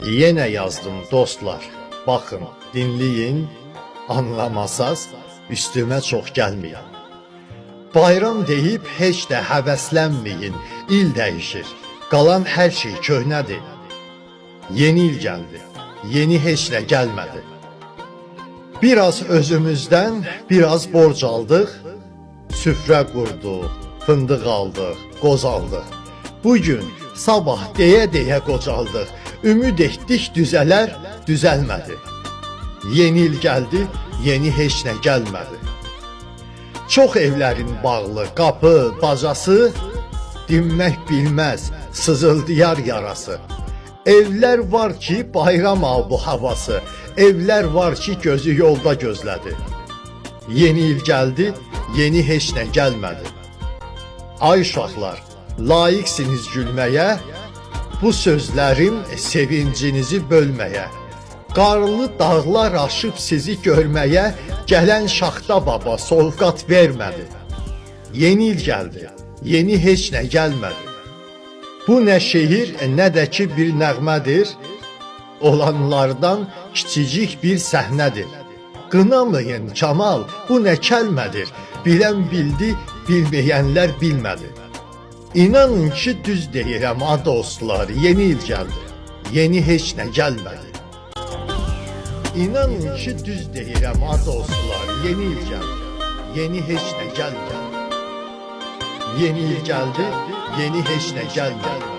Yine yazdım dostlar. Bakın, dinleyin. Anlamasaz üstüme çok gelmeyin. Bayram deyip heç də həvəslənməyin. İl dəyişir. Qalan hər şey köhnədir. Yeni il gəldi. Yeni heç nə gəlmədi. Biraz özümüzdən, biraz borc aldıq. Süfrə qurduq, fındıq aldıq, qoz aldıq. Bugün, sabah deyə-deyə qocaldıq. Ümid etdik düzələr, düzəlmədi. Yeni il gəldi, yeni heç nə gəlmədi. Çox evlərin bağlı, qapı, bacası, dinmək bilməz, sızıldayar yarası. Evlər var ki, bayram bu havası. Evlər var ki, gözü yolda gözlədi. Yeni il gəldi, yeni heç nə gəlmədi. Ay uşaqlar, layiqsiniz gülməyə, bu sözlərim sevincinizi bölməyə. Qarlı dağlar aşıb sizi görməyə, gələn Şaxta baba sovqat vermədi. Yeni il gəldi, yeni heç nə gəlmədi. Bu nə şehir, nə də ki bir nəğmədir, olanlardan kiçicik bir səhnədir. Qınamayın Kamal, bu nə kəlmədir, bilən bildi, bilməyənlər bilmədi. İnanın ki düz deyirəm a dostlar, yeni il gəldi, yeni heç nə gəlmədi. İnanın ki düz deyirəm a dostlar, yeni il gəldi, yeni heç nə gəlmədi. Yeni il gəldi, yeni heç nə gəlmədi.